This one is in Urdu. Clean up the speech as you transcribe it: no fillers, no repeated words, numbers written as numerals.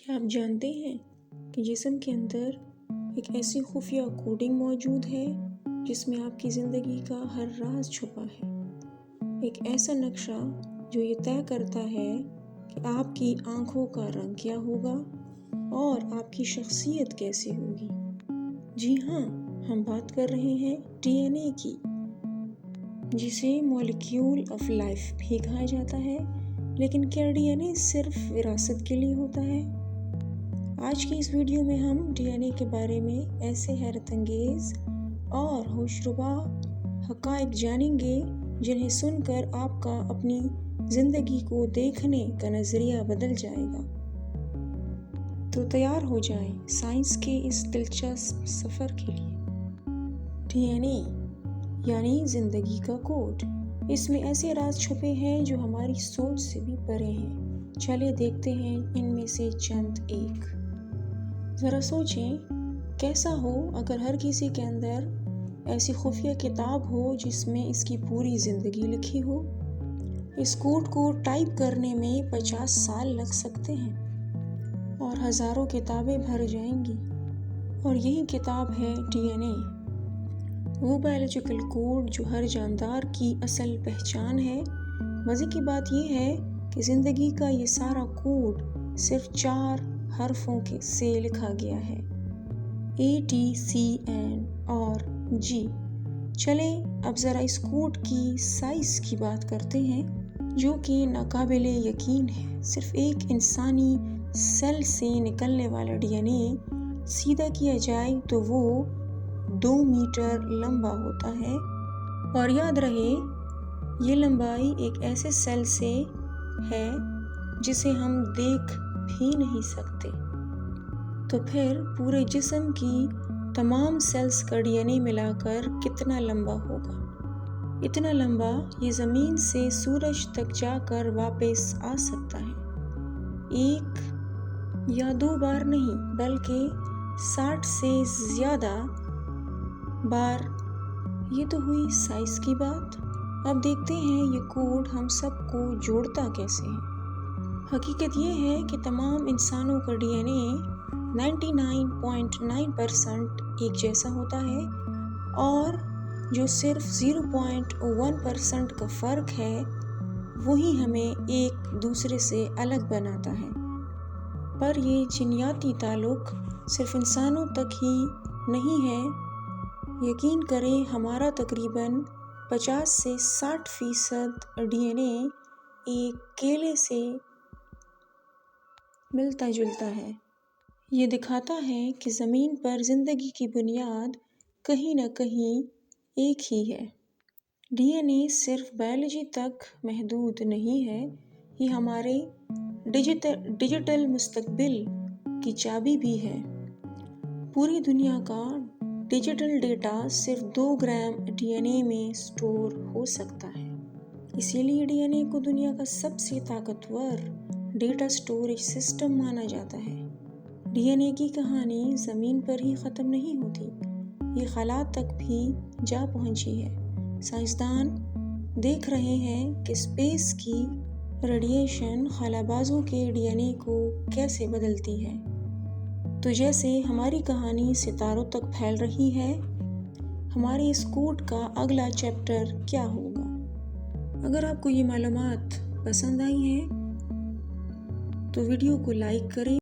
کیا آپ جانتے ہیں کہ جسم کے اندر ایک ایسی خفیہ کوڈنگ موجود ہے جس میں آپ کی زندگی کا ہر راز چھپا ہے؟ ایک ایسا نقشہ جو یہ طے کرتا ہے کہ آپ کی آنکھوں کا رنگ کیا ہوگا اور آپ کی شخصیت کیسی ہوگی۔ جی ہاں، ہم بات کر رہے ہیں ڈی این اے کی، جسے مالیکیول آف لائف بھی کہا جاتا ہے۔ لیکن کیا ڈی این اے صرف وراثت کے لیے ہوتا ہے؟ آج کی اس ویڈیو میں ہم ڈی این اے کے بارے میں ایسے حیرت انگیز اور ہوشربا حقائق جانیں گے جنہیں سن کر آپ کا اپنی زندگی کو دیکھنے کا نظریہ بدل جائے گا۔ تو تیار ہو جائیں سائنس کے اس دلچسپ سفر کے لیے۔ ڈی این اے یعنی زندگی کا کوڈ۔ اس میں ایسے راز چھپے ہیں جو ہماری سوچ سے بھی پرے ہیں۔ چلے دیکھتے ہیں ان میں سے چند ایک۔ ذرا سوچیں، کیسا ہو اگر ہر کسی کے اندر ایسی خفیہ کتاب ہو جس میں اس کی پوری زندگی لکھی ہو۔ اس کوڈ کو ٹائپ کرنے میں 50 سال لگ سکتے ہیں اور ہزاروں کتابیں بھر جائیں گی، اور یہی کتاب ہے ڈی این اے، وہ بایولوجیکل کوڈ جو ہر جاندار کی اصل پہچان ہے۔ مزے کی بات یہ ہے کہ زندگی کا یہ سارا کوڈ صرف 4 حرفوں سے لکھا گیا ہے: ATCN اور G۔ چلیں اب ذرا اس کوڈ کی سائز کی بات کرتے ہیں، جو کہ ناقابل یقین ہے۔ صرف ایک انسانی سیل سے نکلنے والا ڈی این اے سیدھا کیا جائے تو وہ 2 میٹر لمبا ہوتا ہے، اور یاد رہے یہ لمبائی ایک ایسے سیل سے ہے جسے ہم دیکھ بھی نہیں سکتے۔ تو پھر پورے جسم کی تمام سیلز کا ڈی این اے ملا کر کتنا لمبا ہوگا؟ اتنا لمبا یہ زمین سے سورج تک جا کر واپس آ سکتا ہے۔ 1 یا 2 بار نہیں بلکہ 60 سے زیادہ بار۔ یہ تو ہوئی سائز کی بات۔ اب دیکھتے ہیں یہ کوڈ ہم سب کو جوڑتا کیسے ہے۔ حقیقت یہ ہے کہ تمام انسانوں کا ڈی این اے 99.9% ایک جیسا ہوتا ہے، اور جو صرف 0.1% کا فرق ہے وہی ہمیں ایک دوسرے سے الگ بناتا ہے۔ پر یہ جینیاتی تعلق صرف انسانوں تک ہی نہیں ہے۔ یقین کریں ہمارا تقریباً 50 سے 60% ڈی این اے ایک کیلے سے ملتا جلتا ہے۔ یہ دکھاتا ہے کہ زمین پر زندگی کی بنیاد کہیں نہ کہیں ایک ہی ہے۔ ڈی این اے صرف بائیولوجی تک محدود نہیں ہے، یہ ہمارے ڈیجیٹل مستقبل کی چابی بھی ہے۔ پوری دنیا کا ڈیجیٹل ڈیٹا صرف 2 گرام ڈی این اے میں سٹور ہو سکتا ہے۔ اسی لیے ڈی این اے کو دنیا کا سب سے طاقتور ڈیٹا سٹوریج سسٹم مانا جاتا ہے۔ ڈی این اے کی کہانی زمین پر ہی ختم نہیں ہوتی، یہ خلا تک بھی جا پہنچی ہے۔ سائنسدان دیکھ رہے ہیں کہ اسپیس کی ریڈیشن خلا بازوں کے ڈی این اے کو کیسے بدلتی ہے۔ تو جیسے ہماری کہانی ستاروں تک پھیل رہی ہے، ہمارے اس کوڈ کا اگلا چیپٹر کیا ہوگا؟ اگر آپ کو یہ معلومات پسند آئی ہیں تو ویڈیو کو لائک کریں۔